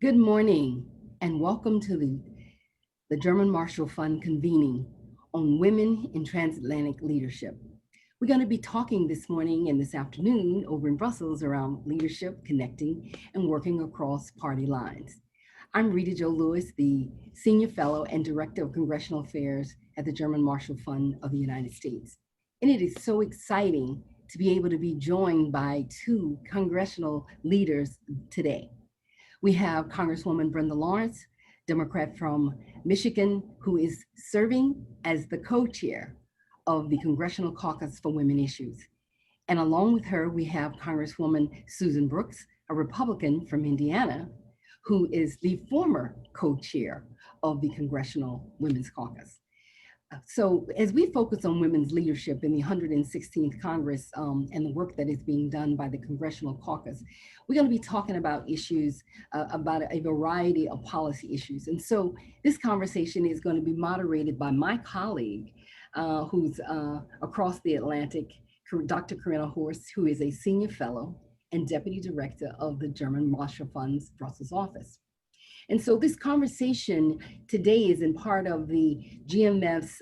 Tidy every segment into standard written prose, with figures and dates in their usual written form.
Good morning and welcome to the German Marshall Fund convening on women in transatlantic leadership. We're going to be talking this morning and this afternoon over in Brussels around leadership, connecting, and working across party lines. I'm Reta Jo Lewis, the Senior Fellow and Director of Congressional Affairs at the German Marshall Fund of the United States. And it is so exciting to be able to be joined by two congressional leaders today. We have Congresswoman Brenda Lawrence, Democrat from Michigan, who is serving as the co-chair of the Congressional Caucus for Women Issues. And along with her, we have Congresswoman Susan Brooks, a Republican from Indiana, who is the former co-chair of the Congressional Women's Caucus. So as we focus on women's leadership in the 116th Congress and the work that is being done by the Congressional Caucus, we're going to be talking about issues, about a variety of policy issues. And so this conversation is going to be moderated by my colleague who's across the Atlantic, Dr. Corinna Horst, who is a senior fellow and deputy director of the German Marshall Fund's Brussels office. And so this conversation today is in part of the GMF's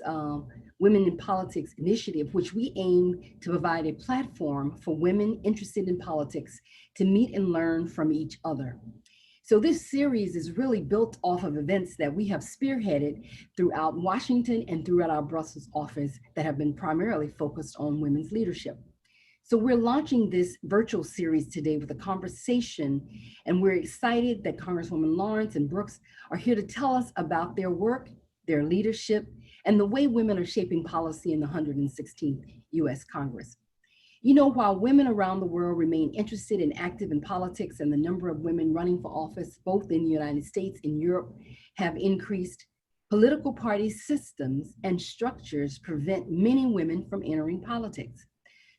Women in Politics initiative, which we aim to provide a platform for women interested in politics to meet and learn from each other. So this series is really built off of events that we have spearheaded throughout Washington and throughout our Brussels office that have been primarily focused on women's leadership. So we're launching this virtual series today with a conversation, and we're excited that Congresswoman Lawrence and Brooks are here to tell us about their work, their leadership, and the way women are shaping policy in the 116th U.S. Congress. You know, while women around the world remain interested and active in politics and the number of women running for office, both in the United States and Europe, have increased, political party systems and structures prevent many women from entering politics.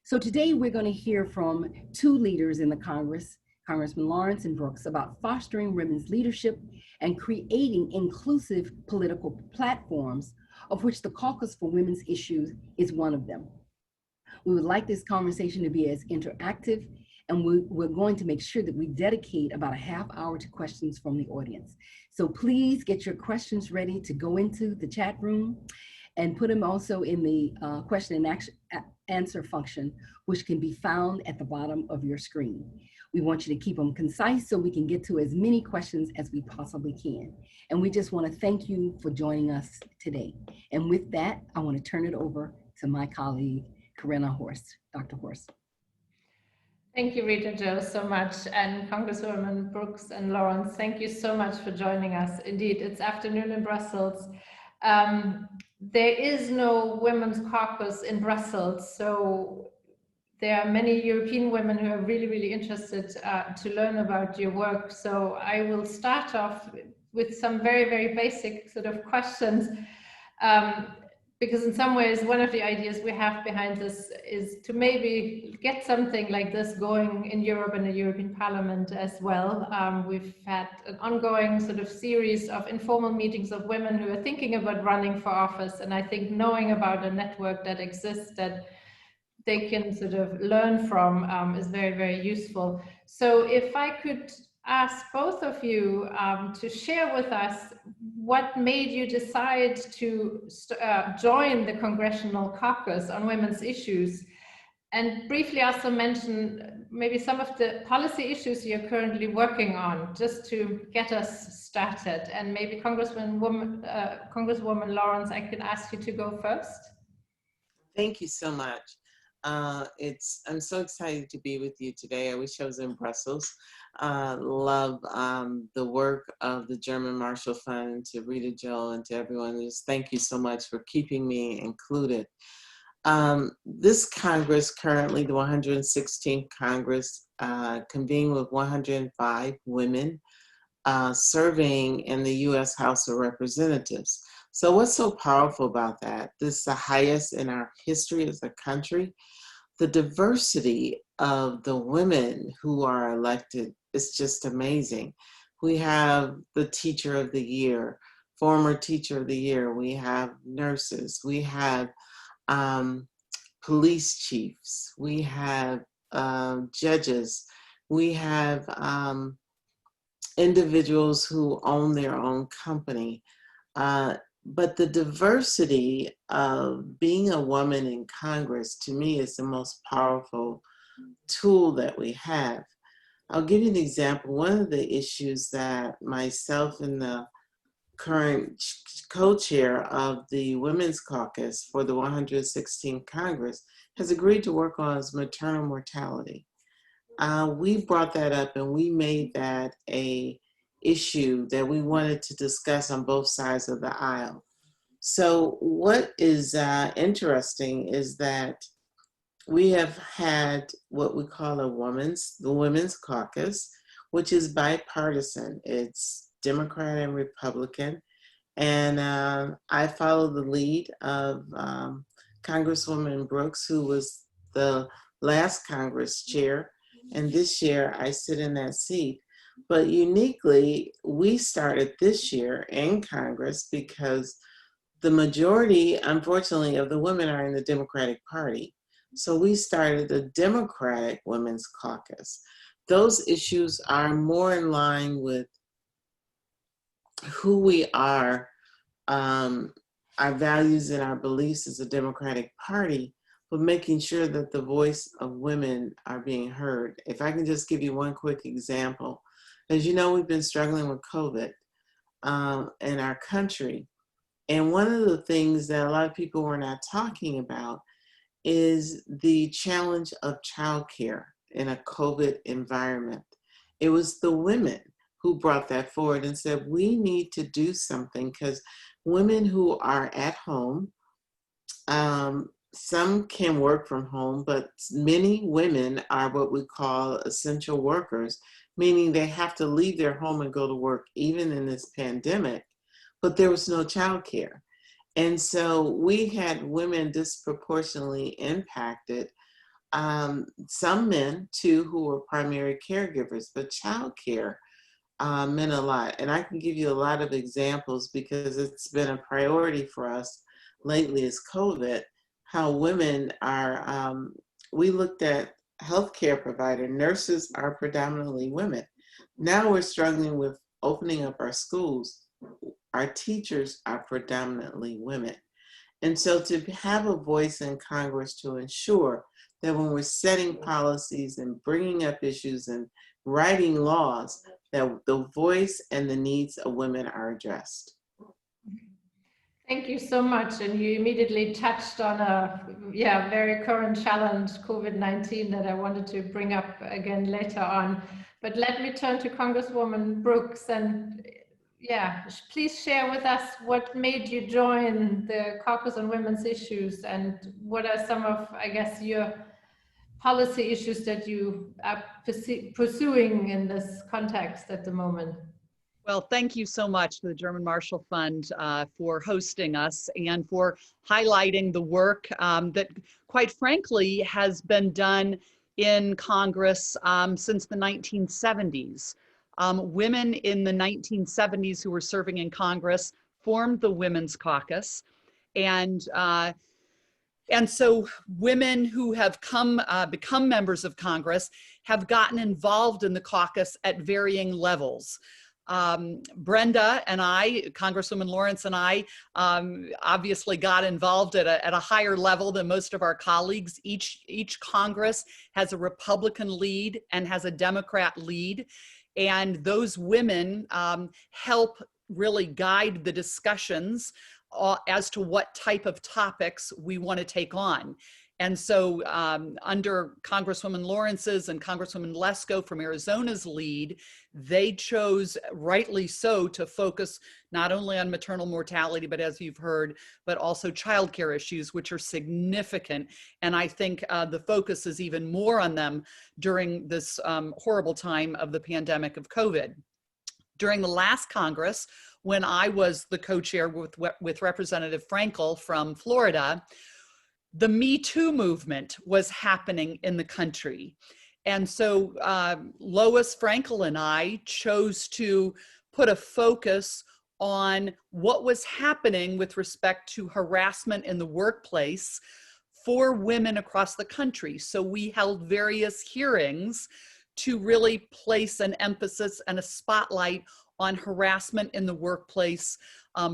So today we're going to hear from two leaders in the Congress, Congressman Lawrence and Brooks, about fostering women's leadership and creating inclusive political platforms, of which the Caucus for Women's Issues is one of them. We would like this conversation to be as interactive, and we're going to make sure that we dedicate about a half hour to questions from the audience. So please get your questions ready to go into the chat room and put them also in the question and answer function, which can be found at the bottom of your screen. We want you to keep them concise so we can get to as many questions as we possibly can. And we just want to thank you for joining us today. And with that, I want to turn it over to my colleague, Corinna Horst, Dr. Horst. Thank you, Reta Jo, so much. And Congresswoman Brooks and Lawrence, thank you so much for joining us. Indeed, it's afternoon in Brussels. There is no women's caucus in Brussels, so there are many European women who are really, really interested to learn about your work. So I will start off with some very, very basic sort of questions. Because in some ways, one of the ideas we have behind this is to maybe get something like this going in Europe and the European Parliament as well. We've had an ongoing sort of series of informal meetings of women who are thinking about running for office. And I think knowing about a network that exists that they can sort of learn from is very, very useful. So if I could ask both of you to share with us what made you decide to join the Congressional Caucus on Women's Issues, and briefly also mention maybe some of the policy issues you're currently working on, just to get us started. And maybe Congresswoman Lawrence, I can ask you to go first. Thank you so much. I'm so excited to be with you today. I wish I was in Brussels. Love the work of the German Marshall Fund, to Reta Jo and to everyone. Just thank you so much for keeping me included. This Congress, currently the 116th Congress, convened with 105 women serving in the U.S. House of Representatives. So what's so powerful about that? This is the highest in our history as a country. The diversity of the women who are elected is just amazing. We have the Teacher of the Year, former Teacher of the Year. We have nurses. We have police chiefs. We have judges. We have individuals who own their own company. But the diversity of being a woman in Congress, to me, is the most powerful tool that we have. I'll give you an example. One of the issues that myself and the current co-chair of the Women's Caucus for the 116th Congress has agreed to work on is maternal mortality. We brought that up and we made that a issue that we wanted to discuss on both sides of the aisle. So what is interesting is that we have had what we call the Women's Caucus, which is bipartisan. It's Democrat and Republican. And I follow the lead of Congresswoman Brooks, who was the last Congress chair. And this year I sit in that seat. But uniquely, we started this year in Congress because the majority, unfortunately, of the women are in the Democratic Party. So we started the Democratic Women's Caucus. Those issues are more in line with who we are, our values and our beliefs as a Democratic Party, but making sure that the voice of women are being heard. If I can just give you one quick example. As you know, we've been struggling with COVID in our country. And one of the things that a lot of people were not talking about is the challenge of childcare in a COVID environment. It was the women who brought that forward and said, we need to do something because women who are at home, some can work from home, but many women are what we call essential workers, meaning they have to leave their home and go to work even in this pandemic, but there was no childcare. And so we had women disproportionately impacted, some men too who were primary caregivers, but childcare meant a lot. And I can give you a lot of examples because it's been a priority for us lately is COVID, how women are, we looked at healthcare provider, nurses are predominantly women. Now we're struggling with opening up our schools. Our teachers are predominantly women. And so to have a voice in Congress to ensure that when we're setting policies and bringing up issues and writing laws, that the voice and the needs of women are addressed. Thank you so much. And you immediately touched on a very current challenge, COVID-19, that I wanted to bring up again later on. But let me turn to Congresswoman Brooks and please share with us what made you join the Caucus on Women's Issues and what are some of, I guess, your policy issues that you are pursuing in this context at the moment. Well, thank you so much to the German Marshall Fund for hosting us and for highlighting the work that, quite frankly, has been done in Congress since the 1970s. Women in the 1970s who were serving in Congress formed the Women's Caucus. And so women who have become members of Congress have gotten involved in the caucus at varying levels. Brenda and I, Congresswoman Lawrence and I, obviously got involved at a higher level than most of our colleagues. Each Congress has a Republican lead and has a Democrat lead. And those women help really guide the discussions as to what type of topics we want to take on. And so under Congresswoman Lawrence's and Congresswoman Lesko from Arizona's lead, they chose, rightly so, to focus not only on maternal mortality, but as you've heard, but also childcare issues, which are significant. And I think the focus is even more on them during this horrible time of the pandemic of COVID. During the last Congress, when I was the co-chair with Representative Frankel from Florida, the Me Too movement was happening in the country. And so Lois Frankel and I chose to put a focus on what was happening with respect to harassment in the workplace for women across the country. So we held various hearings to really place an emphasis and a spotlight on harassment in the workplace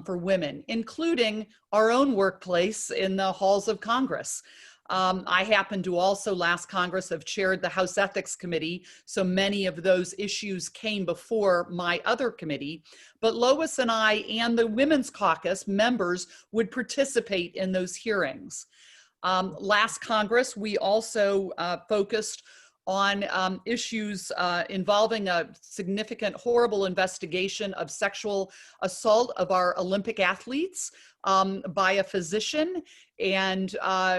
for women, including our own workplace in the halls of Congress. I happen to also last Congress have chaired the House Ethics Committee, so many of those issues came before my other committee. But Lois and I and the Women's Caucus members would participate in those hearings. Last Congress, we also focused on issues involving a significant, horrible investigation of sexual assault of our Olympic athletes by a physician. And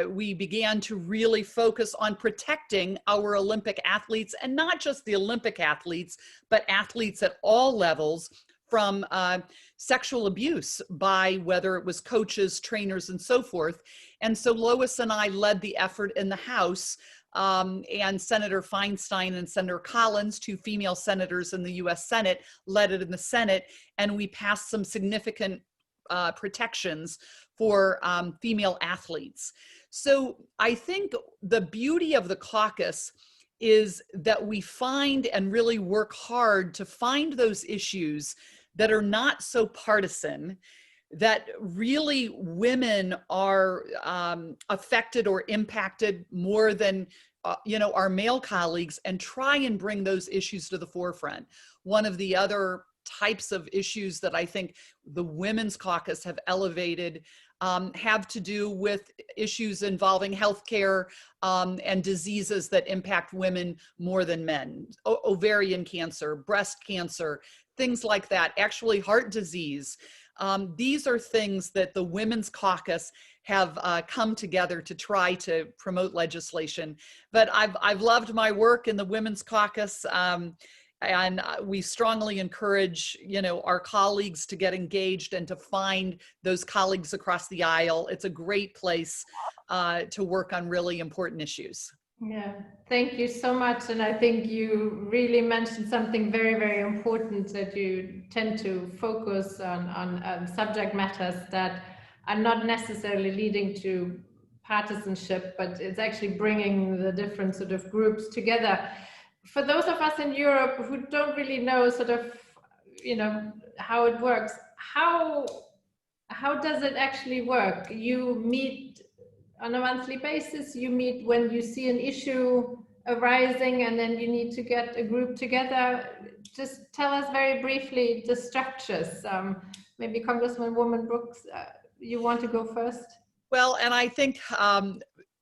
we began to really focus on protecting our Olympic athletes, and not just the Olympic athletes, but athletes at all levels from sexual abuse by whether it was coaches, trainers, and so forth. And so Lois and I led the effort in the House, and Senator Feinstein and Senator Collins, two female senators in the US Senate, led it in the Senate, and we passed some significant protections for female athletes. So I think the beauty of the caucus is that we find and really work hard to find those issues that are not so partisan, that really women are affected or impacted more than our male colleagues, and try and bring those issues to the forefront. One of the other types of issues that I think the Women's Caucus have elevated have to do with issues involving healthcare and diseases that impact women more than men. Ovarian cancer, breast cancer, things like that, actually heart disease. These are things that the Women's Caucus have come together to try to promote legislation. But I've loved my work in the Women's Caucus, and we strongly encourage our colleagues to get engaged and to find those colleagues across the aisle. It's a great place to work on really important issues. Yeah, thank you so much. And I think you really mentioned something very, very important, that you tend to focus on subject matters that are not necessarily leading to partisanship, but it's actually bringing the different sort of groups together. For those of us in Europe who don't really know sort of, how it works, how does it actually work? You meet on a monthly basis, you meet when you see an issue arising, and then you need to get a group together. Just tell us very briefly the structures. Maybe Congresswoman Brooks, you want to go first? Well, and I think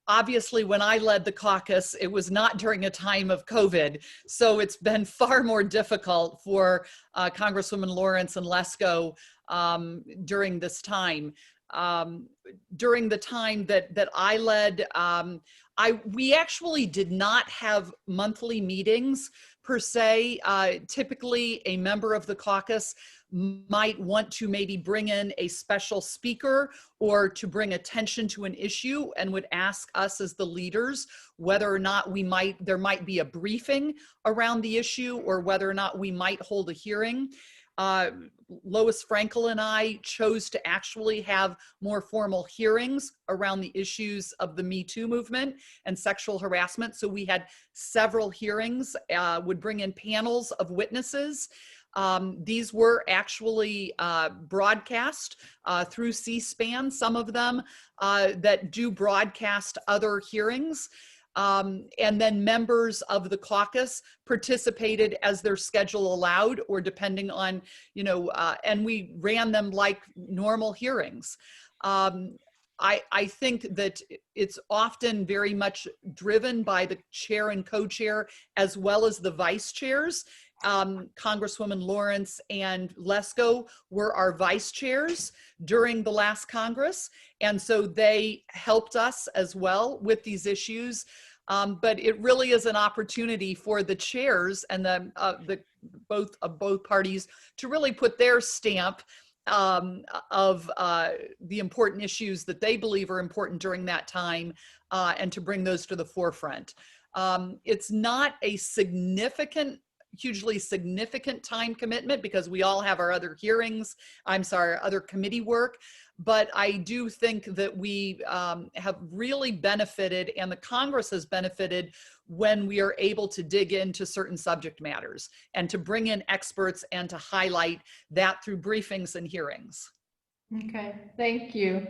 obviously when I led the caucus, it was not during a time of COVID. So it's been far more difficult for Congresswoman Lawrence and Lesko during this time. During the time that I led, we actually did not have monthly meetings per se. Typically, a member of the caucus might want to maybe bring in a special speaker or to bring attention to an issue, and would ask us as the leaders whether or not there might be a briefing around the issue, or whether or not we might hold a hearing. Lois Frankel and I chose to actually have more formal hearings around the issues of the Me Too movement and sexual harassment. So we had several hearings, would bring in panels of witnesses. These were actually broadcast through C-SPAN, some of them that do broadcast other hearings. And then members of the caucus participated as their schedule allowed, or depending on, and we ran them like normal hearings. I think that it's often very much driven by the chair and co-chair, as well as the vice chairs. Congresswoman Lawrence and Lesko were our vice chairs during the last Congress, and so they helped us as well with these issues. But it really is an opportunity for the chairs and both parties to really put their stamp of the important issues that they believe are important during that time, and to bring those to the forefront. It's not a significant hugely significant time commitment because we all have our other hearings, other committee work. But I do think that we have really benefited, and the Congress has benefited, when we are able to dig into certain subject matters and to bring in experts and to highlight that through briefings and hearings. Okay, thank you.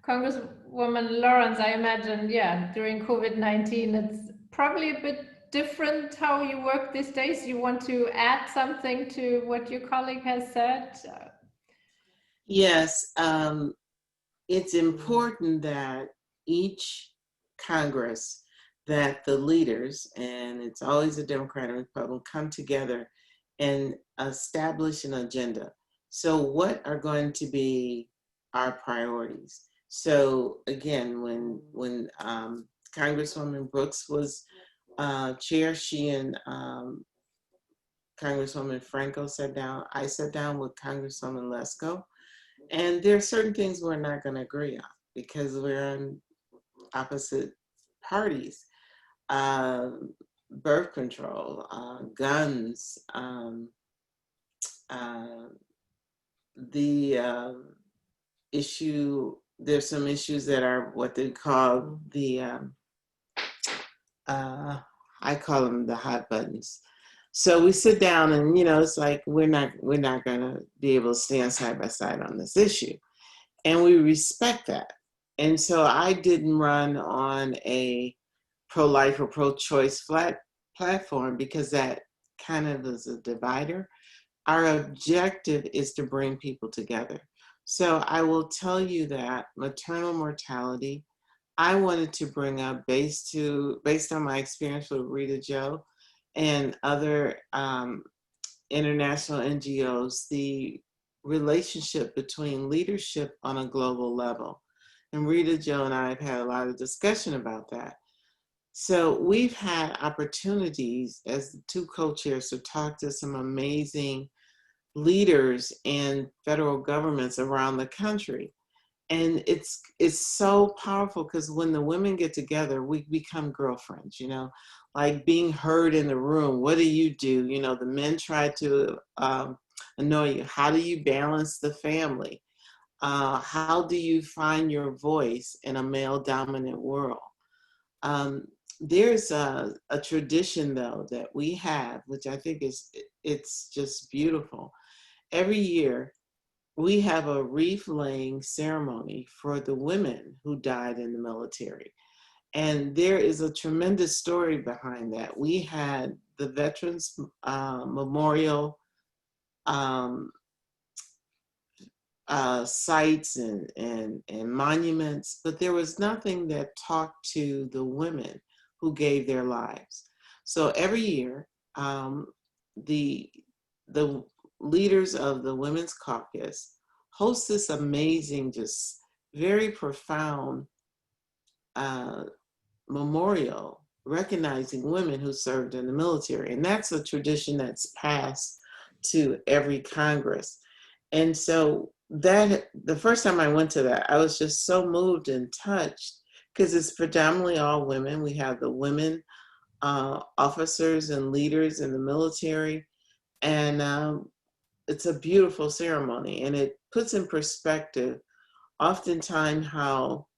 Congresswoman Lawrence, I imagine, yeah, during COVID-19, it's probably a bit different how you work these days. You want to add something to what your colleague has said? Yes, it's important that each Congress, that the leaders, and it's always a Democrat and Republican, come together and establish an agenda. So what are going to be our priorities? So again, when Congresswoman Brooks was chair, she and Congresswoman Franco sat down. I sat down with Congresswoman Lesko, and there are certain things we're not going to agree on because we're on opposite parties. Birth control, guns, the issue, there's some issues that are what they call the, I call them the hot buttons. So we sit down and, it's like, we're not gonna be able to stand side by side on this issue. And we respect that. And so I didn't run on a pro-life or pro-choice platform because that kind of is a divider. Our objective is to bring people together. So I will tell you that maternal mortality, I wanted to bring up based on my experience with Reta Jo and other international NGOs, the relationship between leadership on a global level. And Reta Jo and I have had a lot of discussion about that. So we've had opportunities as the two co-chairs to talk to some amazing leaders and federal governments around the country. And it's so powerful because when the women get together, we become girlfriends, like being heard in the room. What do? The men try to annoy you. How do you balance the family? How do you find your voice in a male dominant world? There's a tradition though that we have, which I think it's just beautiful. Every year, we have a wreath laying ceremony for the women who died in the military. And there is a tremendous story behind that. We had the Veterans Memorial sites and monuments, but there was nothing that talked to the women who gave their lives. So every year, the leaders of the Women's Caucus host this amazing, just very profound memorial recognizing women who served in the military. And that's a tradition that's passed to every Congress. And so the first time I went to that, I was just so moved and touched because it's predominantly all women. We have the women officers and leaders in the military. And it's a beautiful ceremony, and it puts in perspective oftentimes how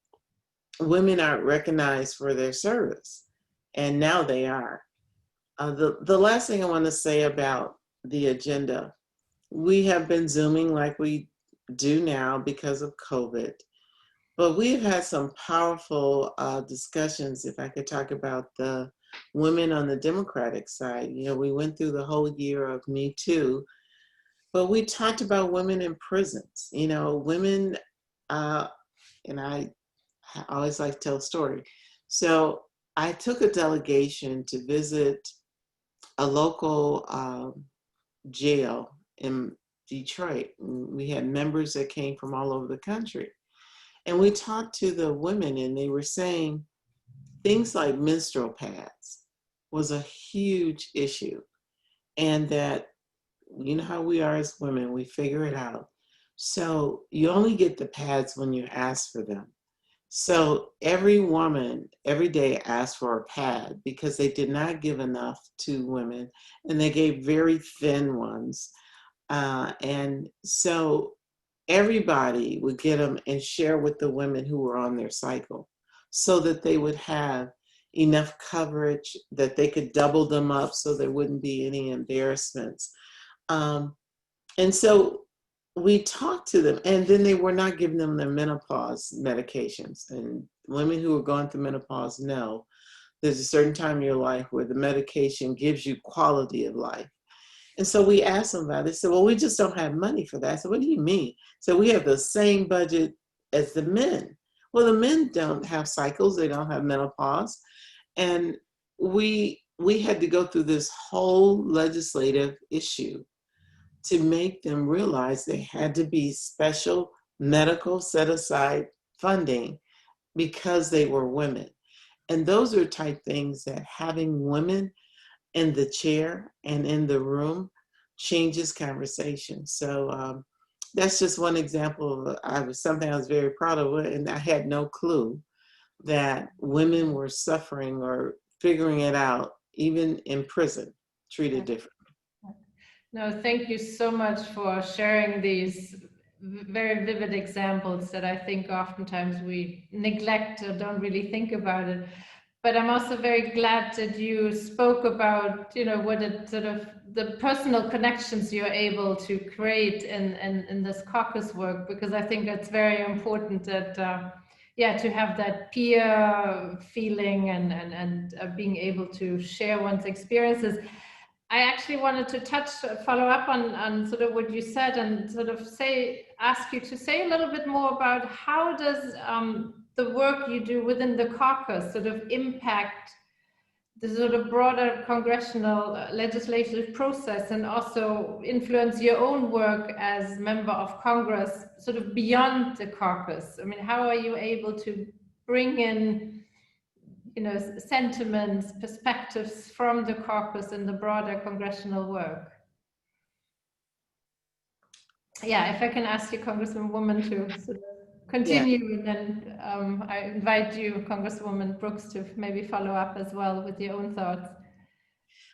women aren't recognized for their service, and now they are. The last thing I want to say about the agenda, we have been Zooming like we do now because of COVID, but we've had some powerful discussions. If I could talk about the women on the Democratic side, we went through the whole year of Me Too, but we talked about women in prisons, women, and I always like to tell a story. So I took a delegation to visit a local jail in Detroit. And we had members that came from all over the country. And we talked to the women, and they were saying things like menstrual pads was a huge issue, and that how we are as women, we figure it out. So you only get the pads when you ask for them. So every woman every day asked for a pad because they did not give enough to women, and they gave very thin ones. And so everybody would get them and share with the women who were on their cycle so that they would have enough coverage that they could double them up so there wouldn't be any embarrassments. Um, and so we talked to them, and then they were not giving them their menopause medications. And women who are going through menopause know there's a certain time in your life where the medication gives you quality of life. And so we asked them about it. They said, well, we just don't have money for that. I said, what do you mean? So we have the same budget as the men. Well, the men don't have cycles. They don't have menopause. And we had to go through this whole legislative issue to make them realize there had to be special medical set aside funding because they were women. And those are type things that having women in the chair and in the room changes conversation. So that's just one example of something I was very proud of, and I had no clue that women were suffering or figuring it out, even in prison, treated differently. No, thank you so much for sharing these very vivid examples that I think oftentimes we neglect or don't really think about it. But I'm also very glad that you spoke about, what it sort of the personal connections you're able to create in this caucus work, because I think it's very important that, to have that peer feeling and being able to share one's experiences. I actually wanted to follow up on sort of what you said and sort of ask you to say a little bit more about how does the work you do within the caucus sort of impact the sort of broader congressional legislative process, and also influence your own work as member of Congress sort of beyond the caucus. I mean, how are you able to bring in sentiments, perspectives from the caucus and the broader congressional work? Yeah, if I can ask you, Congresswoman, to sort of continue, and then I invite you, Congresswoman Brooks, to maybe follow up as well with your own thoughts.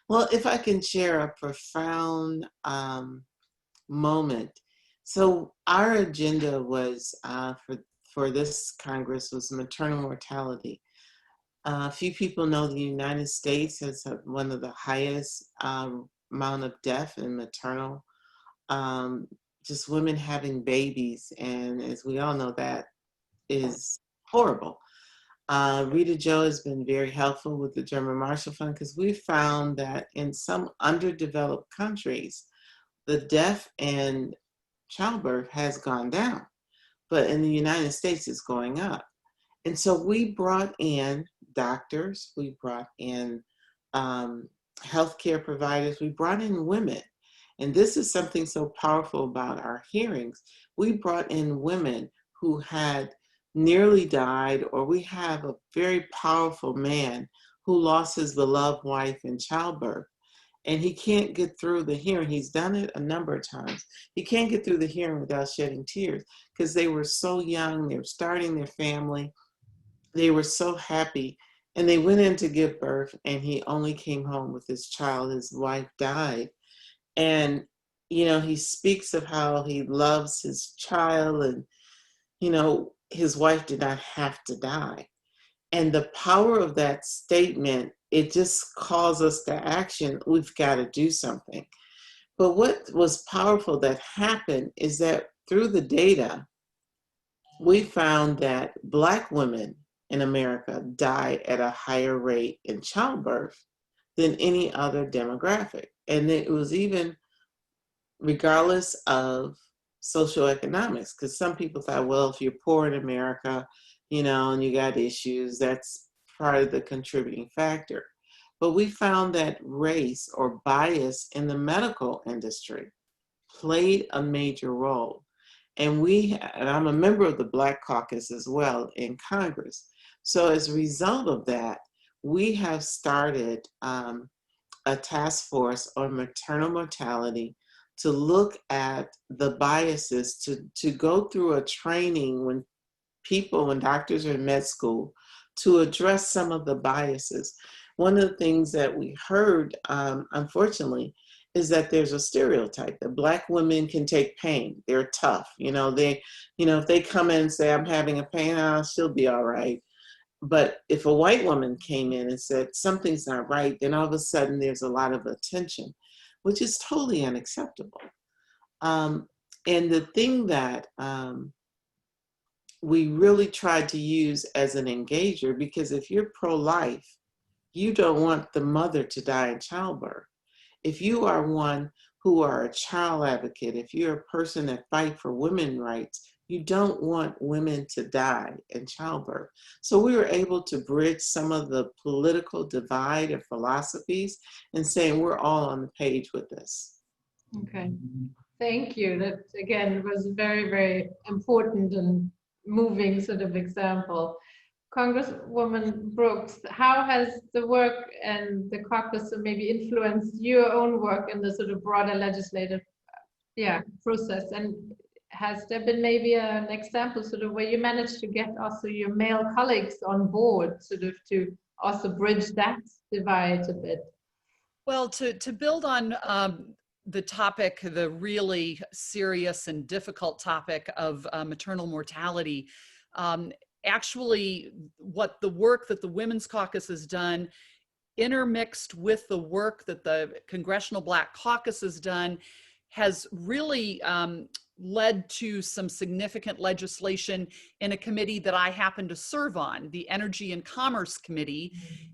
Well, if I can share a profound moment. So our agenda was for this Congress was maternal mortality. Few people know the United States has one of the highest amount of death in maternal, just women having babies. And as we all know, that is horrible. Reta Jo has been very helpful with the German Marshall Fund, because we found that in some underdeveloped countries, the death and childbirth has gone down, but in the United States it's going up. And so we brought in doctors, we brought in healthcare providers, we brought in women. And this is something so powerful about our hearings. We brought in women who had nearly died, or we have a very powerful man who lost his beloved wife in childbirth. And he can't get through the hearing. He's done it a number of times. He can't get through the hearing without shedding tears, because they were so young, they were starting their family, they were so happy, and they went in to give birth, and he only came home with his child. His wife died. And, he speaks of how he loves his child, and, his wife did not have to die. And the power of that statement, it just calls us to action. We've got to do something. But what was powerful that happened is that through the data, we found that Black women in America die at a higher rate in childbirth than any other demographic. And it was even regardless of socioeconomics, because some people thought, well, if you're poor in America, and you got issues, that's part of the contributing factor. But we found that race or bias in the medical industry played a major role. And I'm a member of the Black Caucus as well in Congress. So as a result of that, we have started a task force on maternal mortality to look at the biases, to go through a training when people when doctors are in med school to address some of the biases. One of the things that we heard, unfortunately, is that there's a stereotype that Black women can take pain. They're tough. If they come in and say, I'm having a pain, she'll be all right. But if a white woman came in and said something's not right, then all of a sudden there's a lot of attention, which is totally unacceptable. And the thing that we really tried to use as an engager, because if you're pro-life, you don't want the mother to die in childbirth. If you are one who are a child advocate, if you're a person that fight for women's rights, you don't want women to die in childbirth. So we were able to bridge some of the political divide of philosophies and saying we're all on the page with this. Okay, thank you. That again was very, very important and moving sort of example. Congresswoman Brooks, how has the work and the caucus maybe influenced your own work in the sort of broader legislative process? And has there been maybe an example sort of where you managed to get also your male colleagues on board sort of to also bridge that divide a bit? Well, to build on the topic, the really serious and difficult topic of maternal mortality, actually what the work that the Women's Caucus has done intermixed with the work that the Congressional Black Caucus has done has really led to some significant legislation in a committee that I happen to serve on, the Energy and Commerce Committee,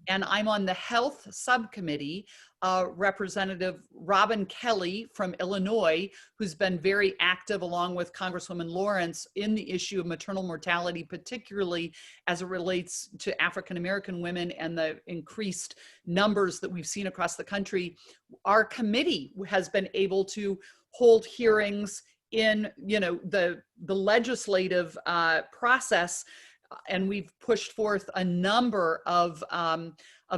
and I'm on the Health Subcommittee. Representative Robin Kelly from Illinois, who's been very active along with Congresswoman Lawrence in the issue of maternal mortality, particularly as it relates to African-American women and the increased numbers that we've seen across the country. Our committee has been able to hold hearings in the legislative process, and we've pushed forth a number of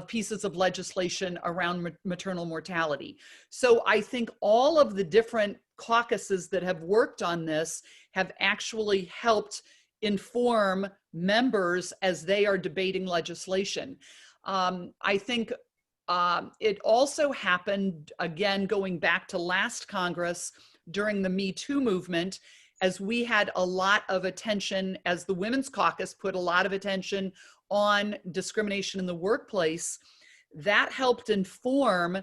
pieces of legislation around maternal mortality. So I think all of the different caucuses that have worked on this have actually helped inform members as they are debating legislation. I think it also happened, again, going back to last Congress during the Me Too movement, as we had a lot of attention, as the Women's Caucus put a lot of attention on discrimination in the workplace. That helped inform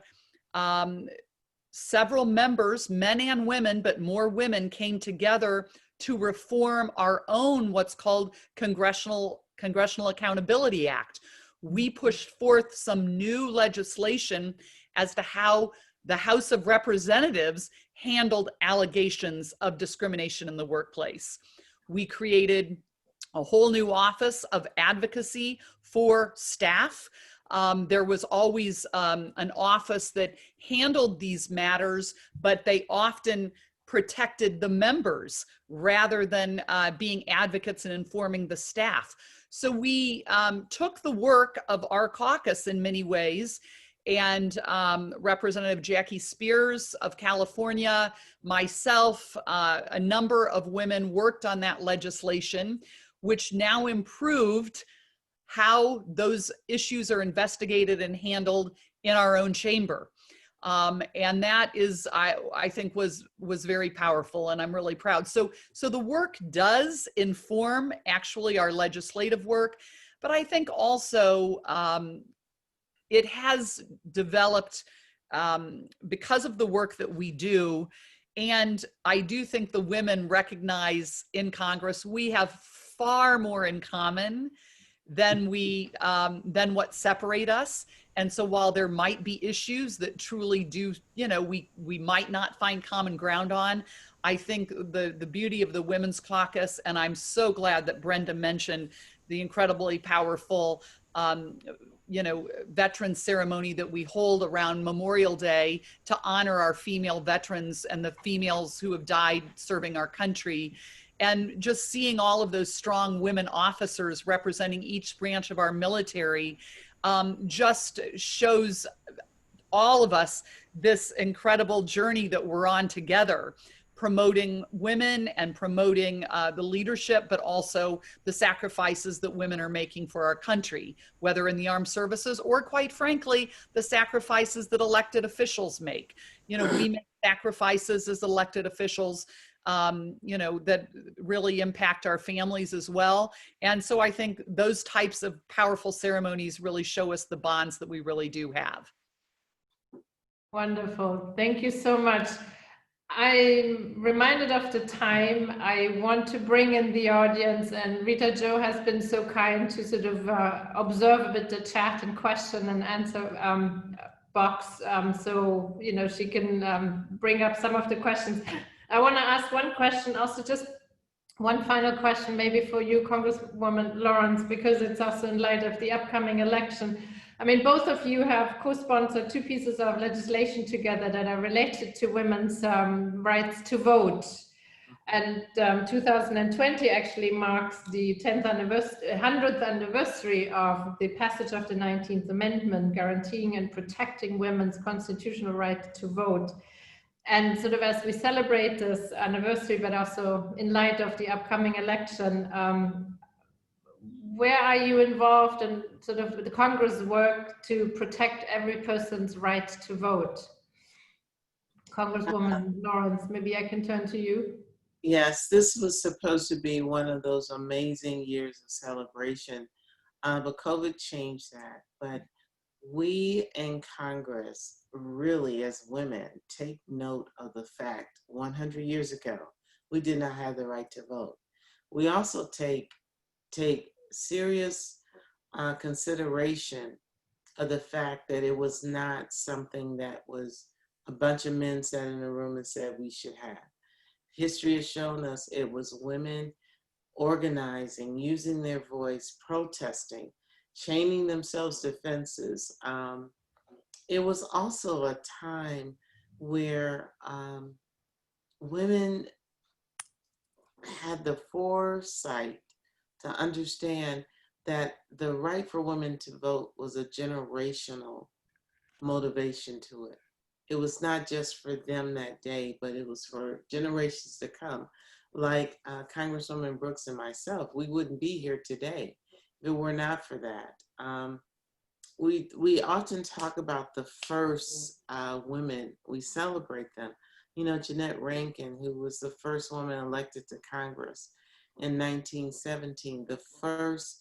several members, men and women, but more women came together to reform our own what's called Congressional Accountability Act. We pushed forth some new legislation as to how the House of Representatives handled allegations of discrimination in the workplace. We created a whole new office of advocacy for staff. There was always an office that handled these matters, but they often protected the members rather than being advocates and informing the staff. So we took the work of our caucus in many ways, and Representative Jackie Spears of California, myself, a number of women worked on that legislation, which now improved how those issues are investigated and handled in our own chamber. And that is, I think was very powerful, and I'm really proud. So the work does inform actually our legislative work, but I think also it has developed because of the work that we do. And I do think the women recognize in Congress, we have far more in common than what separate us. And so while there might be issues that truly do, we might not find common ground on, I think the beauty of the Women's Caucus, and I'm so glad that Brenda mentioned the incredibly powerful veteran ceremony that we hold around Memorial Day to honor our female veterans and the females who have died serving our country. And just seeing all of those strong women officers representing each branch of our military just shows all of us this incredible journey that we're on together, promoting women and promoting the leadership, but also the sacrifices that women are making for our country, whether in the armed services or, quite frankly, the sacrifices that elected officials make. You know, we make sacrifices as elected officials, you know, that really impact our families as well. And so I think those types of powerful ceremonies really show us the bonds that we really do have. Wonderful. Thank you so much. I'm reminded of the time. I want to bring in the audience, and Reta Jo has been so kind to sort of observe a bit the chat and question and answer box. So, you know, she can bring up some of the questions. I want to ask one question, also just one final question maybe for you, Congresswoman Lawrence, because it's also in light of the upcoming election. I mean, both of you have co-sponsored 2 pieces of legislation together that are related to women's rights to vote. And 2020 actually marks the 100th anniversary of the passage of the 19th Amendment, guaranteeing and protecting women's constitutional right to vote. And sort of as we celebrate this anniversary, but also in light of the upcoming election, where are you involved in sort of the Congress work to protect every person's right to vote? Congresswoman Lawrence, maybe I can turn to you. Yes, this was supposed to be one of those amazing years of celebration, but COVID changed that. But we in Congress really, as women, take note of the fact 100 years ago, we did not have the right to vote. We also take serious consideration of the fact that it was not something that was a bunch of men sat in a room and said we should have. History has shown us it was women organizing, using their voice, protesting, chaining themselves to fences. It was also a time where women had the foresight to understand that the right for women to vote was a generational motivation to it. It was not just for them that day, but it was for generations to come. Like Congresswoman Brooks and myself, we wouldn't be here today if it were not for that. We often talk about the first women, we celebrate them. You know, Jeanette Rankin, who was the first woman elected to Congress in 1917, the first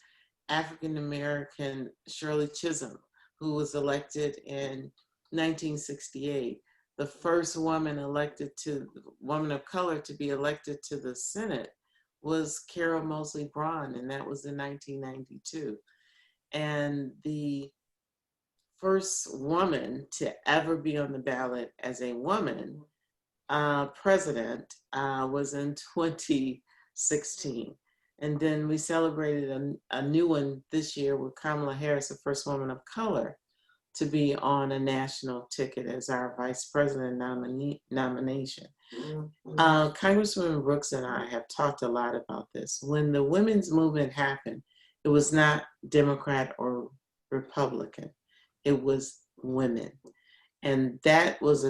African-American Shirley Chisholm, who was elected in 1968, the first woman of color to be elected to the Senate was Carol Moseley Braun, and that was in 1992. And the first woman to ever be on the ballot as a woman president was in 2016. And then we celebrated a new one this year with Kamala Harris, the first woman of color to be on a national ticket as our vice president nomination. Congresswoman Brooks and I have talked a lot about this. When the women's movement happened, it was not Democrat or Republican, it was women. And that was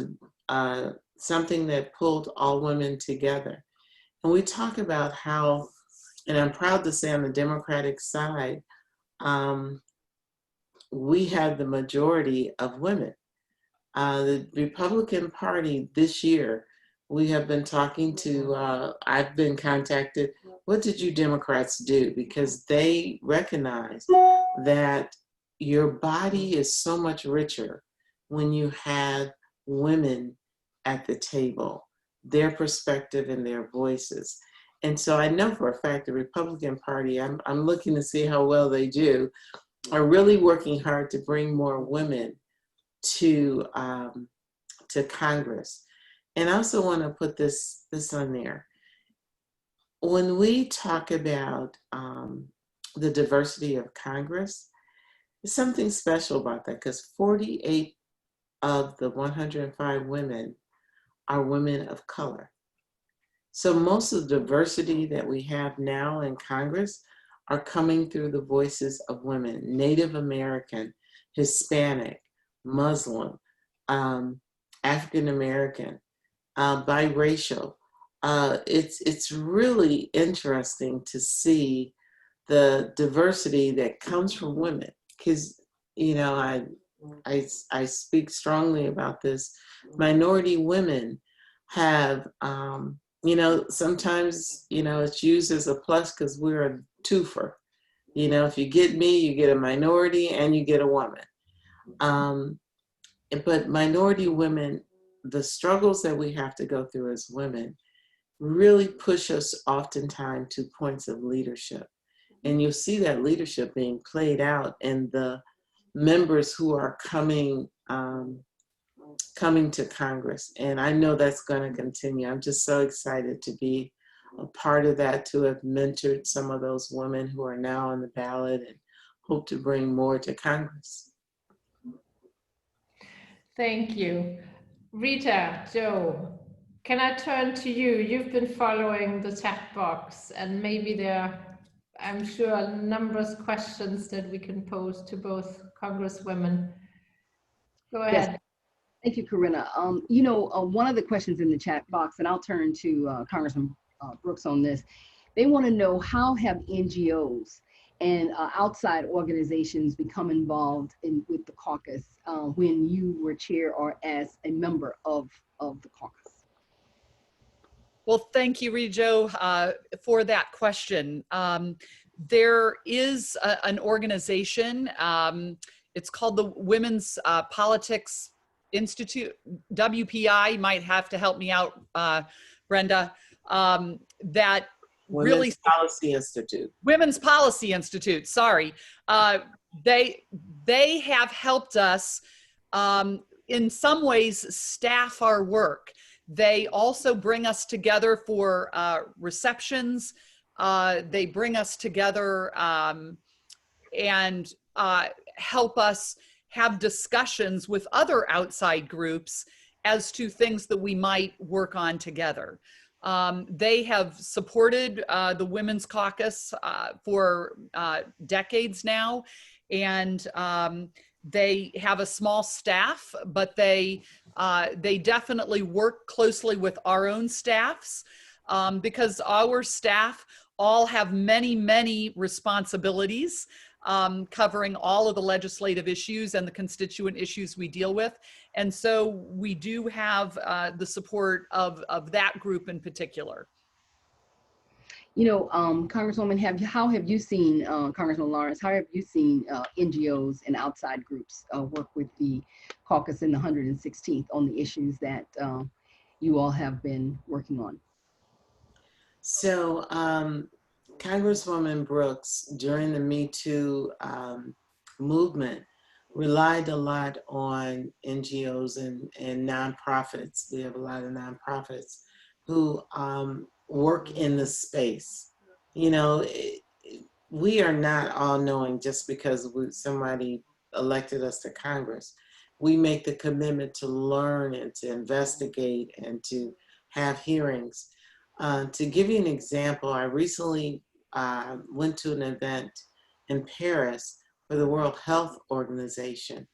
something that pulled all women together. And we talk about how, and I'm proud to say on the Democratic side, we have the majority of women. The Republican Party this year, we have been talking to, I've been contacted, what did you Democrats do? Because they recognize that your body is so much richer when you have women at the table, their perspective and their voices. And so I know for a fact the Republican Party, I'm looking to see how well they do, are really working hard to bring more women to Congress. And I also want to put this on there. When we talk about the diversity of Congress, there's something special about that, because 48 of the 105 women are women of color. So most of the diversity that we have now in Congress are coming through the voices of women, Native American, Hispanic, Muslim, African American, biracial, it's really interesting to see the diversity that comes from women. Because, you know, I speak strongly about this. Minority women have, you know, sometimes, you know, it's used as a plus because we're a twofer. You know, if you get me, you get a minority and you get a woman. But minority women, the struggles that we have to go through as women really push us oftentimes to points of leadership. And you'll see that leadership being played out in the members who are coming to Congress. And I know that's going to continue. I'm just so excited to be a part of that, to have mentored some of those women who are now on the ballot, and hope to bring more to Congress. Thank you. Reta, Joe, can I turn to you? You've been following the chat box, and maybe there are, I'm sure, numerous questions that we can pose to both Congresswomen. Go ahead. Yes. Thank you, Corinna. You know, one of the questions in the chat box, and I'll turn to Congressman Brooks on this, they want to know, how have NGOs and outside organizations become involved with the caucus when you were chair or as a member of the caucus? Well, thank you, Rijo, for that question. There is an organization, it's called the Women's Politics Institute, WPI. You might have to help me out, Brenda, that Women's Policy Institute. Women's Policy Institute, sorry. They have helped us in some ways staff our work. They also bring us together for receptions. They bring us together and help us have discussions with other outside groups as to things that we might work on together. They have supported the Women's Caucus for decades now, and they have a small staff, but they definitely work closely with our own staffs because our staff all have many, many responsibilities covering all of the legislative issues and the constituent issues we deal with. And so we do have the support of that group in particular. You know, Congresswoman, how have you seen, Congressman Lawrence, how have you seen NGOs and outside groups work with the caucus in the 116th on the issues that you all have been working on? So, Congresswoman Brooks, during the Me Too movement, relied a lot on NGOs and nonprofits. We have a lot of nonprofits who work in the space. You know, we are not all knowing just because somebody elected us to Congress. We make the commitment to learn and to investigate and to have hearings. To give you an example, I recently went to an event in Paris for the World Health Organization.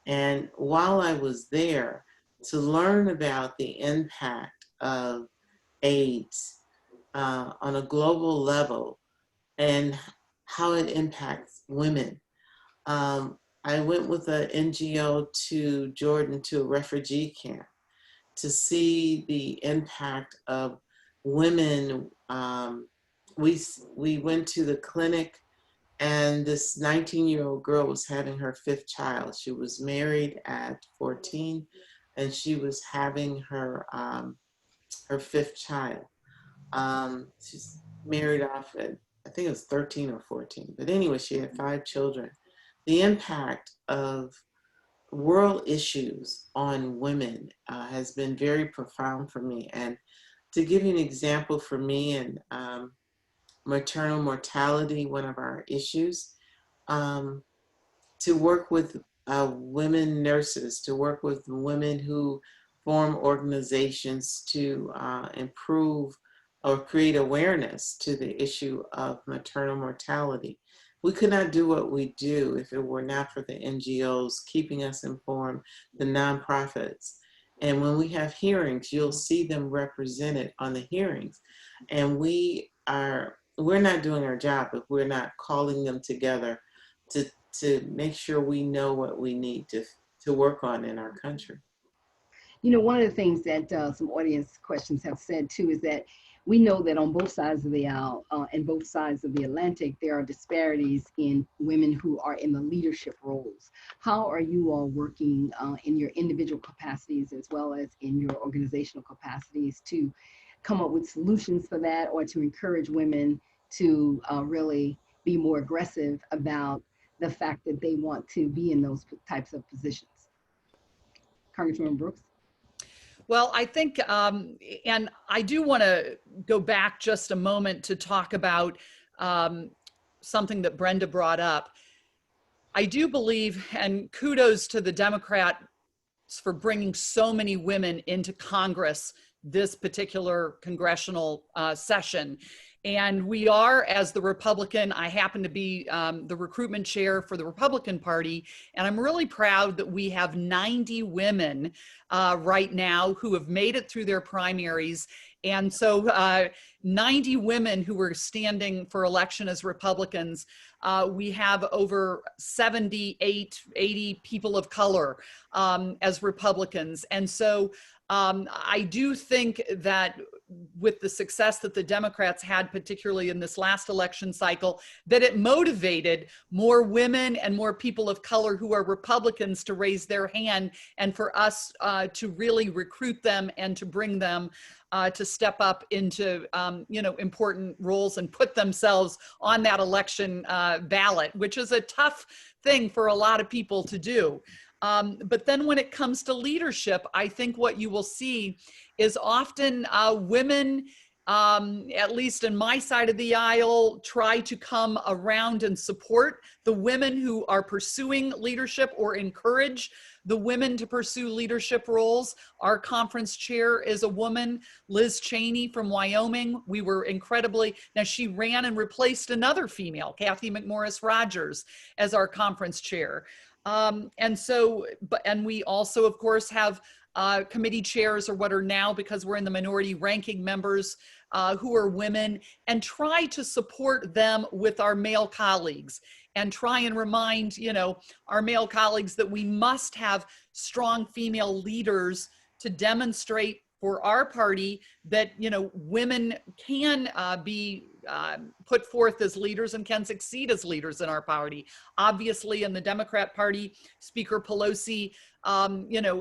And while I was there, to learn about the impact of AIDS on a global level and how it impacts women. I went with an NGO to Jordan to a refugee camp to see the impact of women. We went to the clinic, and this 19-year-old girl was having her 5th child. She was married at 14, and she was having her 5th child. She's married off at, I think it was 13 or 14. But anyway, she had 5 children. The impact of world issues on women has been very profound for me. And to give you an example, for me and maternal mortality, one of our issues, to work with women nurses, to work with women who form organizations to improve or create awareness to the issue of maternal mortality. We could not do what we do if it were not for the NGOs keeping us informed, the nonprofits. And when we have hearings, you'll see them represented on the hearings. And we're not doing our job if we're not calling them together to make sure we know what we need to work on in our country. You know, one of the things that some audience questions have said too is that we know that on both sides of the aisle and both sides of the Atlantic, there are disparities in women who are in the leadership roles. How are you all working in your individual capacities as well as in your organizational capacities to come up with solutions for that, or to encourage women to really be more aggressive about the fact that they want to be in those types of positions? Congresswoman Brooks? Well, I think, and I do want to go back just a moment to talk about something that Brenda brought up. I do believe, and kudos to the Democrats for bringing so many women into Congress this particular congressional session. And we are, as the Republican, I happen to be the recruitment chair for the Republican Party, and I'm really proud that we have 90 women right now who have made it through their primaries. And so 90 women who were standing for election as Republicans. We have over 78, 80 people of color as Republicans. And so I do think that with the success that the Democrats had, particularly in this last election cycle, that it motivated more women and more people of color who are Republicans to raise their hand, and for us to really recruit them and to bring them to step up into important roles and put themselves on that election ballot, which is a tough thing for a lot of people to do. But then when it comes to leadership, I think what you will see is often women, at least in my side of the aisle, try to come around and support the women who are pursuing leadership or encourage the women to pursue leadership roles. Our conference chair is a woman, Liz Cheney from Wyoming. We were now she ran and replaced another female, Kathy McMorris Rogers, as our conference chair. And we also, of course, have committee chairs, or what are now, because we're in the minority, ranking members who are women, and try to support them with our male colleagues, and try and remind, our male colleagues that we must have strong female leaders to demonstrate for our party that, women can be put forth as leaders and can succeed as leaders in our party. Obviously, in the Democrat Party, Speaker Pelosi,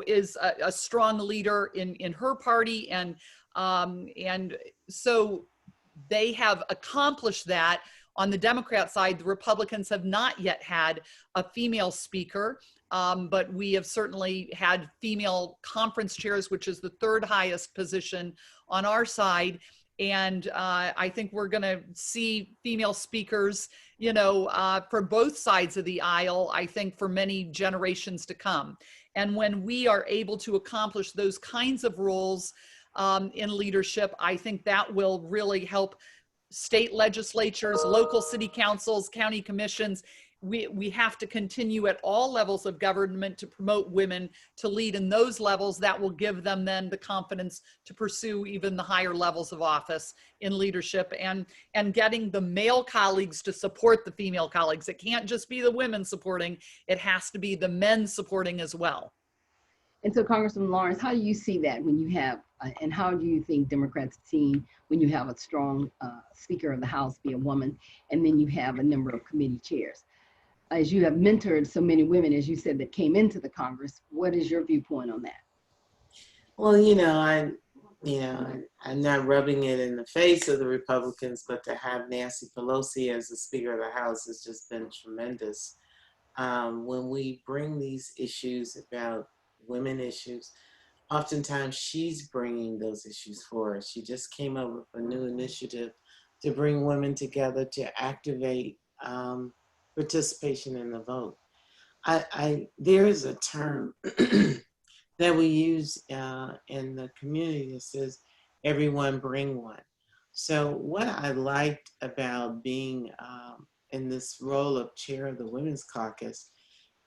is a strong leader in her party, and so they have accomplished that. On the Democrat side, the Republicans have not yet had a female speaker, but we have certainly had female conference chairs, which is the third highest position on our side. And I think we're going to see female speakers, for both sides of the aisle, I think, for many generations to come. And when we are able to accomplish those kinds of roles in leadership, I think that will really help state legislatures, local city councils, county commissions. We have to continue at all levels of government to promote women to lead in those levels. That will give them then the confidence to pursue even the higher levels of office in leadership, and getting the male colleagues to support the female colleagues. It can't just be the women supporting, it has to be the men supporting as well. And so, Congressman Lawrence, how do you see that when you have, and how do you think Democrats see when you have a strong Speaker of the House be a woman, and then you have a number of committee chairs? As you have mentored so many women, as you said, that came into the Congress, what is your viewpoint on that? Well, I'm not rubbing it in the face of the Republicans, but to have Nancy Pelosi as the Speaker of the House has just been tremendous. When we bring these issues about women issues, oftentimes she's bringing those issues forward. She just came up with a new initiative to bring women together to activate participation in the vote. There is a term that we use in the community that says, everyone bring one. So what I liked about being in this role of chair of the Women's Caucus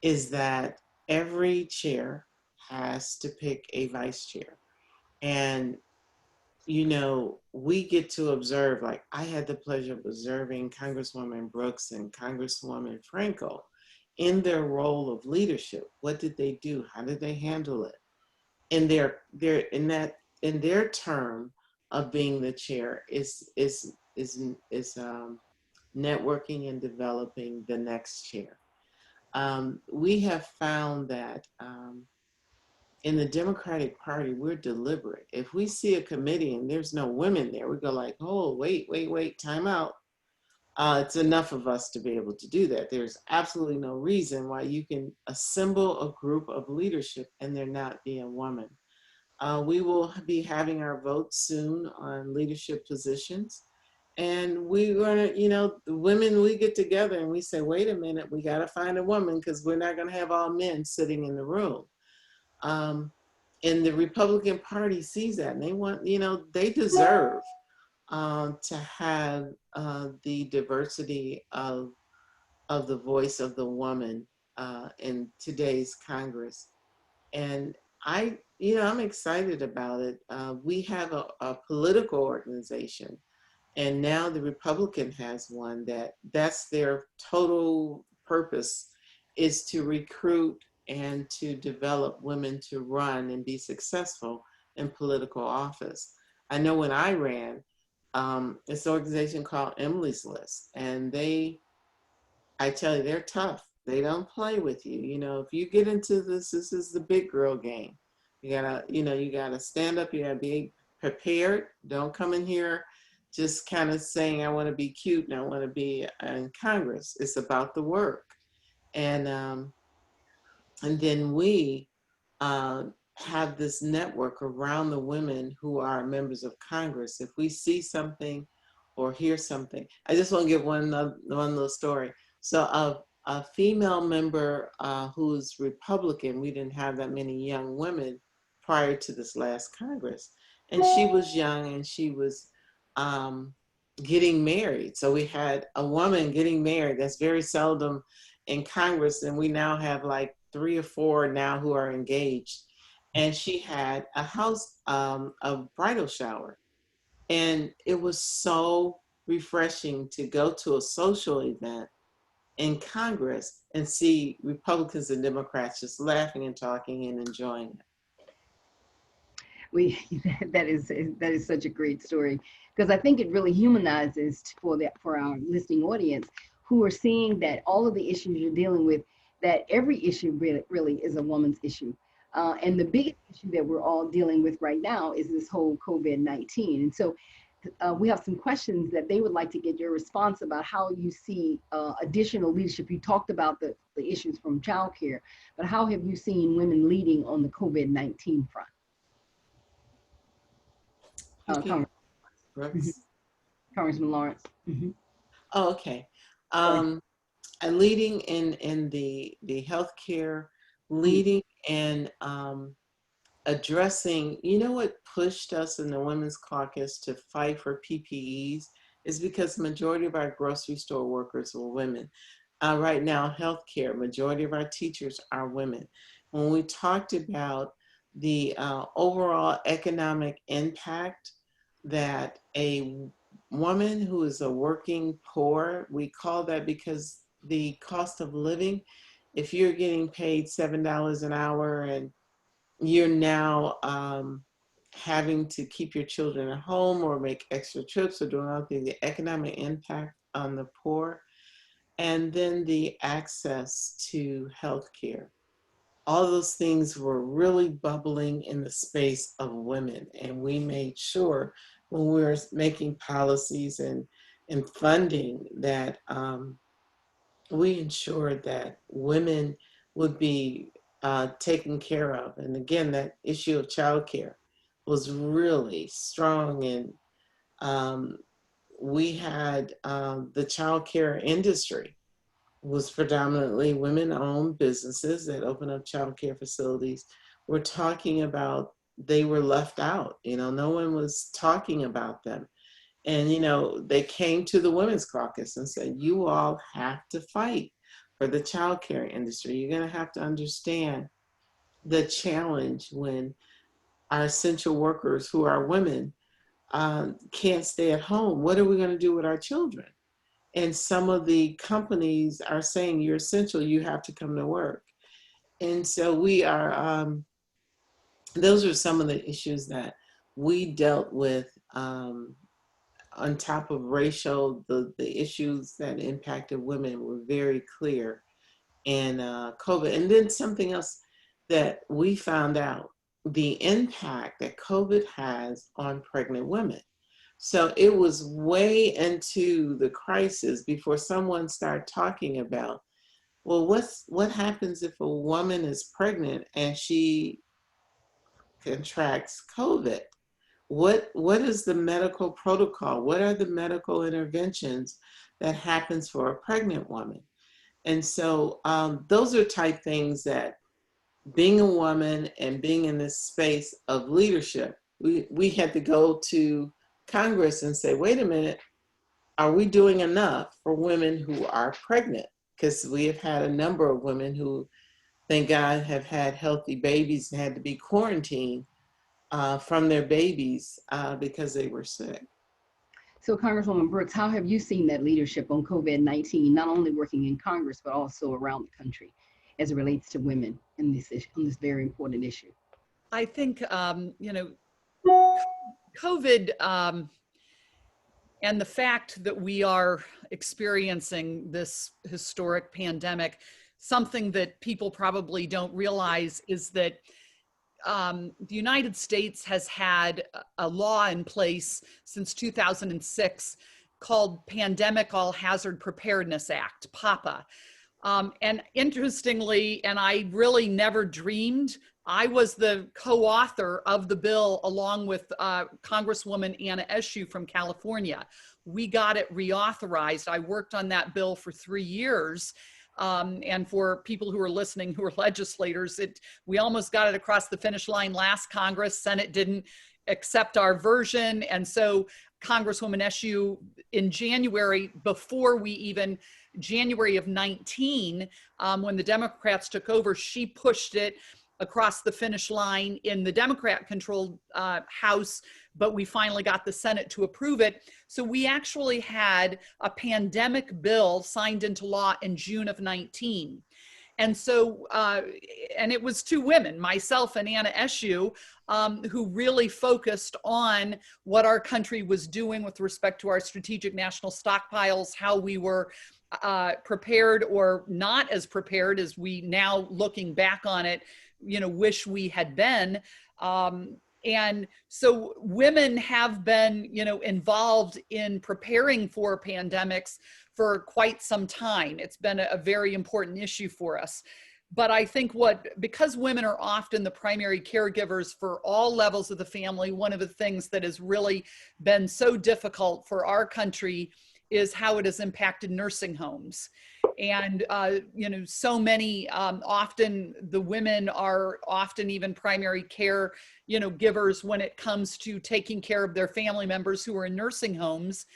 is that every chair has to pick a vice chair. And, you know, we get to observe, like I had the pleasure of observing Congresswoman Brooks and Congresswoman Franco in their role of leadership. What did they do? How did they handle it? In their term of being the chair is networking and developing the next chair. We have found that in the Democratic Party, we're deliberate. If we see a committee and there's no women there, we go like, oh, wait, time out. It's enough of us to be able to do that. There's absolutely no reason why you can assemble a group of leadership and there not be a woman. We will be having our votes soon on leadership positions. And we're gonna, you know, the women, we get together and we say, wait a minute, we gotta find a woman because we're not gonna have all men sitting in the room. And the Republican Party sees that and they want, you know, they deserve to have the diversity of the voice of the woman in today's Congress. And I'm excited about it. We have a political organization, and now the Republican has one that's their total purpose, is to recruit and to develop women to run and be successful in political office. I know when I ran, it's an organization called Emily's List, and I tell you, they're tough. They don't play with you. You know, if you get into this is the big girl game. You gotta stand up, you gotta be prepared. Don't come in here just kind of saying, I want to be cute and I want to be in Congress. It's about the work. And then we have this network around the women who are members of Congress. If we see something or hear something, I just want to give one little story. So a female member who's Republican, we didn't have that many young women prior to this last Congress. And she was young and she was getting married. So we had a woman getting married. That's very seldom in Congress. And we now have like 3 or 4 now who are engaged. And she had a bridal shower. And it was so refreshing to go to a social event in Congress and see Republicans and Democrats just laughing and talking and enjoying it. That is such a great story, because I think it really humanizes for our listening audience who are seeing that all of the issues you're dealing with, that every issue really is a woman's issue. And the biggest issue that we're all dealing with right now is this whole COVID-19. And so we have some questions that they would like to get your response about how you see additional leadership. You talked about the issues from childcare, but how have you seen women leading on the COVID-19 front? Congressman Lawrence. Mm-hmm. Oh, okay. And leading in the healthcare, leading and addressing, you know what pushed us in the Women's Caucus to fight for PPEs is because the majority of our grocery store workers were women. Right now, healthcare, majority of our teachers are women. When we talked about the overall economic impact that a woman who is a working poor, we call that because the cost of living, if you're getting paid $7 an hour and you're now having to keep your children at home or make extra trips or doing other things, the economic impact on the poor, and then the access to healthcare. All those things were really bubbling in the space of women. And we made sure when we were making policies and funding that we ensured that women would be taken care of. And again, that issue of childcare was really strong. And we had the childcare industry was predominantly women-owned businesses that opened up childcare facilities. We're talking about they were left out. You know, no one was talking about them. And, you know, they came to the Women's Caucus and said, you all have to fight for the childcare industry. You're going to have to understand the challenge when our essential workers who are women can't stay at home. What are we going to do with our children? And some of the companies are saying you're essential, you have to come to work. And so we are, those are some of the issues that we dealt with on top of racial, the issues that impacted women were very clear in COVID. And then something else that we found out, the impact that COVID has on pregnant women. So it was way into the crisis before someone started talking about, well, what happens if a woman is pregnant and she contracts COVID? What is the medical protocol? What are the medical interventions that happens for a pregnant woman? And so those are type things that being a woman and being in this space of leadership, we had to go to Congress and say, wait a minute, are we doing enough for women who are pregnant? Because we have had a number of women who, thank God, have had healthy babies and had to be quarantined from their babies because they were sick. So Congresswoman Brooks, how have you seen that leadership on COVID-19, not only working in Congress, but also around the country as it relates to women in this issue, on this very important issue? I think, you know, COVID and the fact that we are experiencing this historic pandemic, something that people probably don't realize is that the United States has had a law in place since 2006 called Pandemic All Hazard Preparedness Act, PAPA. And interestingly, and I really never dreamed, I was the co-author of the bill along with Congresswoman Anna Eshoo from California. We got it reauthorized. I worked on that bill for 3 years. And for people who are listening, who are legislators, we almost got it across the finish line last Congress. Senate didn't accept our version. And so Congresswoman Eshoo in January, before we even, January of 19, when the Democrats took over, she pushed it across the finish line in the Democrat-controlled House, but we finally got the Senate to approve it. So we actually had a pandemic bill signed into law in June of 19. And so, and it was 2 women, myself and Anna Eshoo, who really focused on what our country was doing with respect to our strategic national stockpiles, how we were prepared or not as prepared as we now, looking back on it, you know, wish we had been. And so women have been, you know, involved in preparing for pandemics for quite some time. It's been a very important issue for us. But I think because women are often the primary caregivers for all levels of the family, one of the things that has really been so difficult for our country is how it has impacted nursing homes. And, you know, so many, often the women are often even primary care, you know, givers when it comes to taking care of their family members who are in nursing homes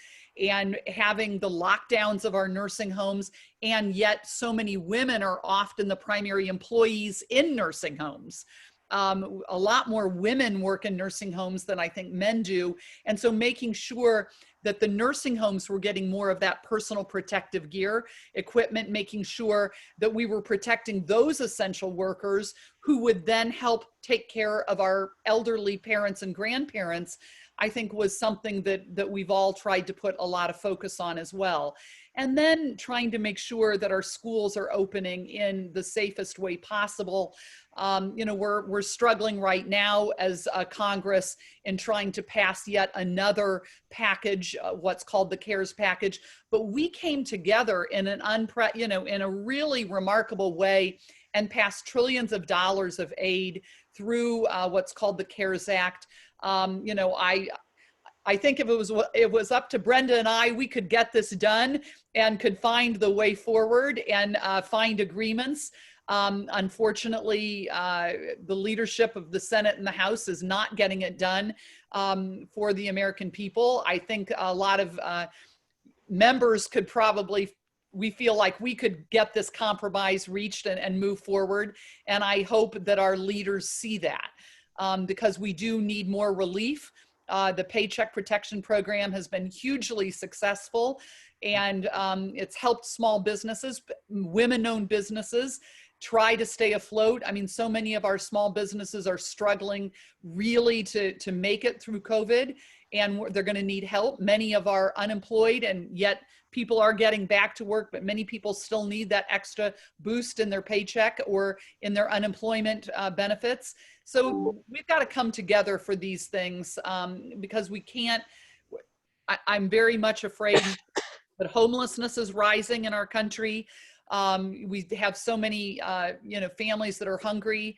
and having the lockdowns of our nursing homes. And yet so many women are often the primary employees in nursing homes. A lot more women work in nursing homes than I think men do. And so making sure that the nursing homes were getting more of that personal protective gear, equipment, making sure that we were protecting those essential workers who would then help take care of our elderly parents and grandparents, I think was something that we've all tried to put a lot of focus on as well. And then trying to make sure that our schools are opening in the safest way possible. You know, we're struggling right now as a Congress in trying to pass yet another package, what's called the CARES package. But we came together in in a really remarkable way and passed trillions of dollars of aid through what's called the CARES Act. You know, I think if it was up to Brenda and I, we could get this done and could find the way forward and find agreements. Unfortunately, the leadership of the Senate and the House is not getting it done for the American people. I think a lot of members could probably we feel like we could get this compromise reached and move forward. And I hope that our leaders see that, because we do need more relief. The Paycheck Protection Program has been hugely successful, and it's helped small businesses, women-owned businesses, try to stay afloat. I mean, so many of our small businesses are struggling really to make it through COVID, and they're going to need help. Many of our unemployed, and yet people are getting back to work, but many people still need that extra boost in their paycheck or in their unemployment benefits. So we've got to come together for these things, because we can't, I'm very much afraid that homelessness is rising in our country. We have so many, families that are hungry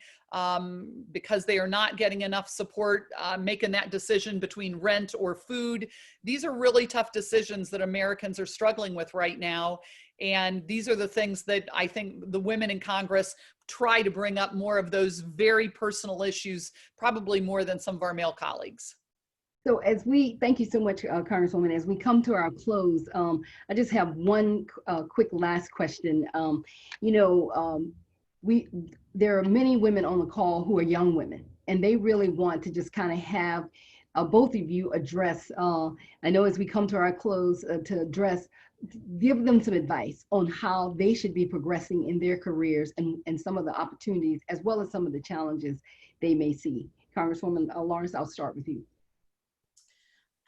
because they are not getting enough support, making that decision between rent or food. These are really tough decisions that Americans are struggling with right now. And these are the things that I think the women in Congress try to bring up, more of those very personal issues, probably more than some of our male colleagues. So thank you so much, Congresswoman. As we come to our close, I just have one quick last question. There are many women on the call who are young women, and they really want to just kind of have both of you address, I know as we come to our close, give them some advice on how they should be progressing in their careers and some of the opportunities, as well as some of the challenges they may see. Congresswoman Lawrence, I'll start with you.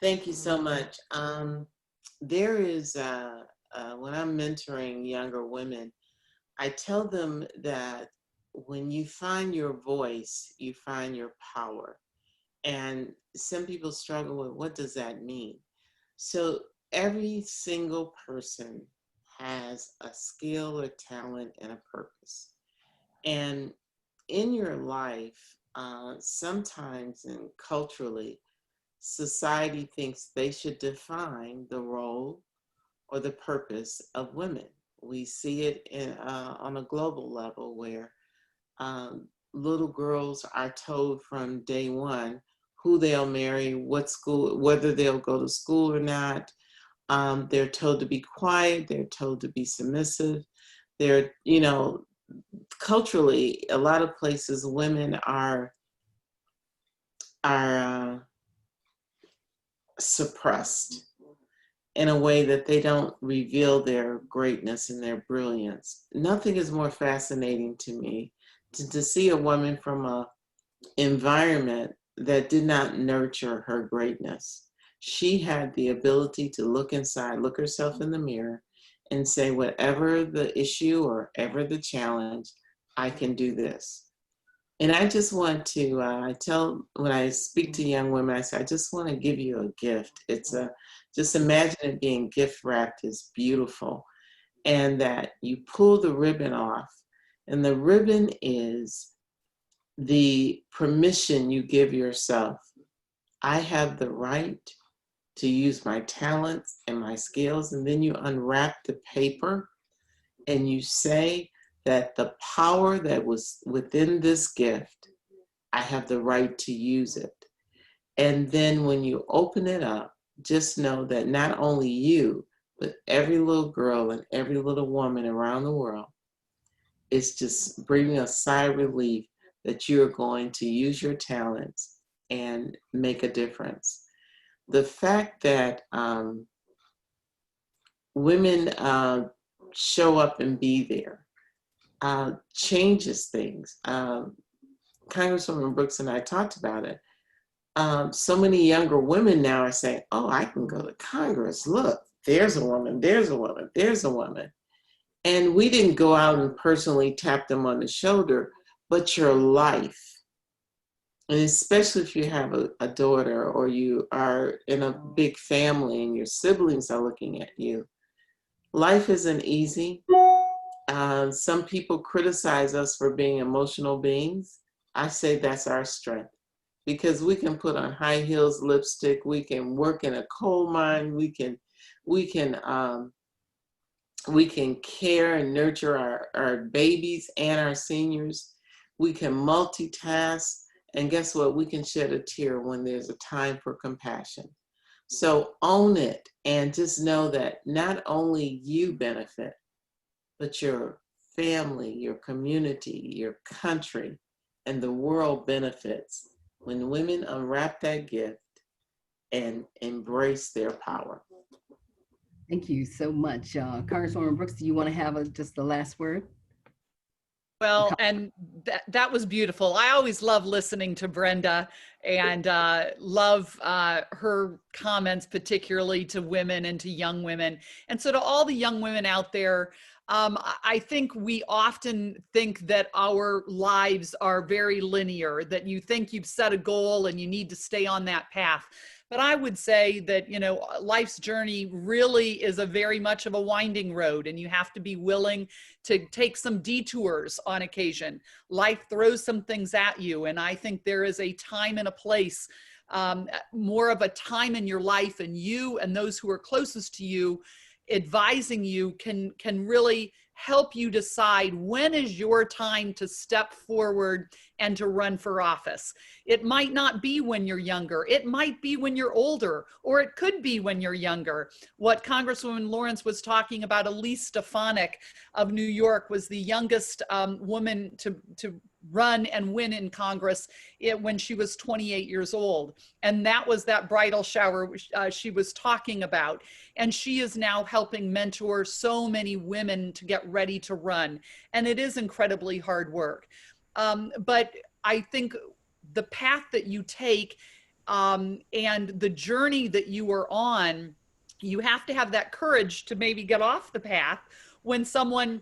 Thank you so much. There is, when I'm mentoring younger women, I tell them that when you find your voice, you find your power. And some people struggle with, what does that mean? So every single person has a skill or talent and a purpose. And in your life, sometimes and culturally, society thinks they should define the role or the purpose of women. We see it on a global level where little girls are told from day one who they'll marry, what school, whether they'll go to school or not. They're told to be quiet, they're told to be submissive. They're, culturally, a lot of places women are suppressed in a way that they don't reveal their greatness and their brilliance. Nothing is more fascinating to me to see a woman from an environment that did not nurture her greatness. She had the ability to look inside, look herself in the mirror, and say, whatever the issue or ever the challenge, I can do this. And I just want to, when I speak to young women, I say, I just want to give you a gift. Just imagine it being gift wrapped is beautiful. And that you pull the ribbon off. And the ribbon is the permission you give yourself. I have the right to use my talents and my skills. And then you unwrap the paper and you say that the power that was within this gift, I have the right to use it. And then when you open it up, just know that not only you, but every little girl and every little woman around the world is just bringing a sigh of relief that you're going to use your talents and make a difference. The fact that women show up and be there changes things. Congresswoman Brooks and I talked about it. So many younger women now are saying, oh, I can go to Congress. Look, there's a woman, there's a woman, there's a woman. And we didn't go out and personally tap them on the shoulder, but your life, and especially if you have a daughter or you are in a big family and your siblings are looking at you, life isn't easy. Some people criticize us for being emotional beings. I say that's our strength, because we can put on high heels, lipstick, we can work in a coal mine, we can care and nurture our babies and our seniors. We can multitask, and guess what? We can shed a tear when there's a time for compassion. So own it, And just know that not only you benefit, but your family, your community, your country, and the world benefits when women unwrap that gift and embrace their power. Thank you so much. Congresswoman Brooks, do you want to have just the last word? Well, and that was beautiful. I always love listening to Brenda and love her comments, particularly to women and to young women. And so to all the young women out there, I think we often think that our lives are very linear, that you think you've set a goal and you need to stay on that path. But I would say that, you know, life's journey really is a very much of a winding road, and you have to be willing to take some detours on occasion. Life throws some things at you, and I think there is a time and a place, more of a time in your life, and you and those who are closest to you advising you can really help you decide when is your time to step forward and to run for office. It might not be when you're younger. It might be when you're older, or it could be when you're younger. What Congresswoman Lawrence was talking about, Elise Stefanik of New York, was the youngest woman to run and win in Congress when she was 28 years old. And that was that bridal shower she was talking about. And she is now helping mentor so many women to get ready to run. And it is incredibly hard work. But I think the path that you take and the journey that you are on, you have to have that courage to maybe get off the path when someone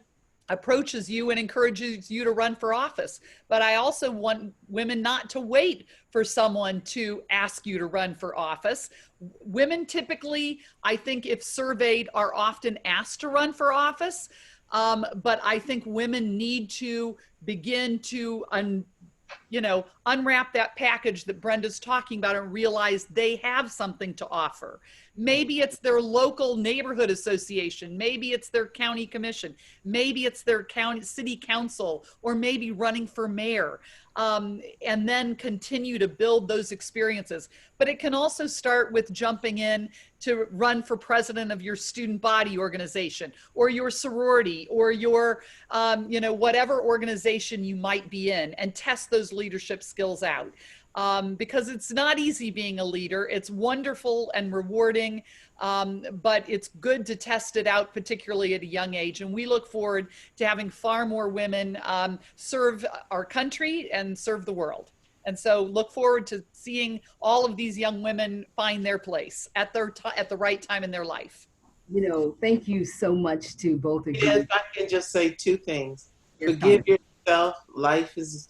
approaches you and encourages you to run for office. But I also want women not to wait for someone to ask you to run for office. Women typically, I think if surveyed, are often asked to run for office. But I think women need to begin to unwrap that package that Brenda's talking about and realize they have something to offer. Maybe it's their local neighborhood association. Maybe it's their county commission. Maybe it's their city council, or maybe running for mayor. And then continue to build those experiences. But it can also start with jumping in to run for president of your student body organization, or your sorority, or your, whatever organization you might be in, and test those leadership skills out. Because it's not easy being a leader. It's wonderful and rewarding, but it's good to test it out, particularly at a young age. And we look forward to having far more women serve our country and serve the world. And so look forward to seeing all of these young women find their place at the right time in their life. You know, thank you so much to both of you. If I can just say two things. Forgive yourself. Life is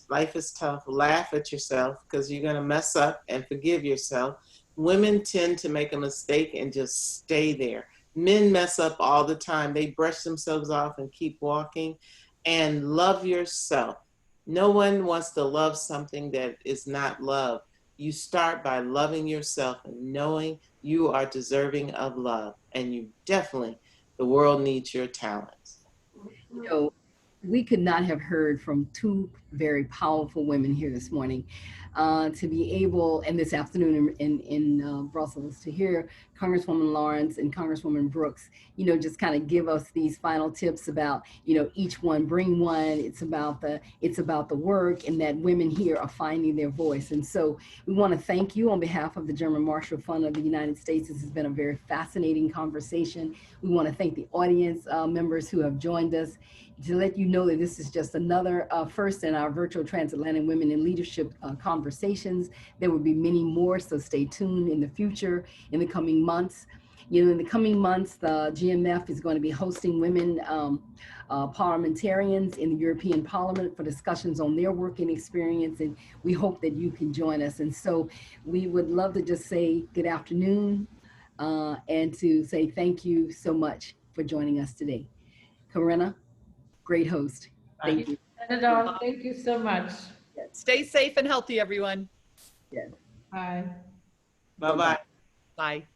tough. Laugh at yourself, because you're going to mess up, and forgive yourself. Women tend to make a mistake and just stay there. Men mess up all the time. They brush themselves off and keep walking. And love yourself. No one wants to love something that is not love. You start by loving yourself and knowing you are deserving of love. And you definitely, the world needs your talents. You know, we could not have heard from two very powerful women here this morning. To be able, and this afternoon in Brussels, to hear Congresswoman Lawrence and Congresswoman Brooks, just kind of give us these final tips about, each one bring one. It's about the work, and that women here are finding their voice. And so we want to thank you on behalf of the German Marshall Fund of the United States. This has been a very fascinating conversation. We want to thank the audience members who have joined us, to let you know that this is just another first in our virtual Transatlantic Women in Leadership conversations. There will be many more, so stay tuned in the future, in the coming months. In the coming months, the GMF is going to be hosting women parliamentarians in the European Parliament for discussions on their working experience, and we hope that you can join us. And so we would love to just say good afternoon and to say thank you so much for joining us today. Corinna, great host. Thank you. Thank you so much. Yes. Stay safe and healthy, everyone. Yes. Bye. Bye-bye. Bye.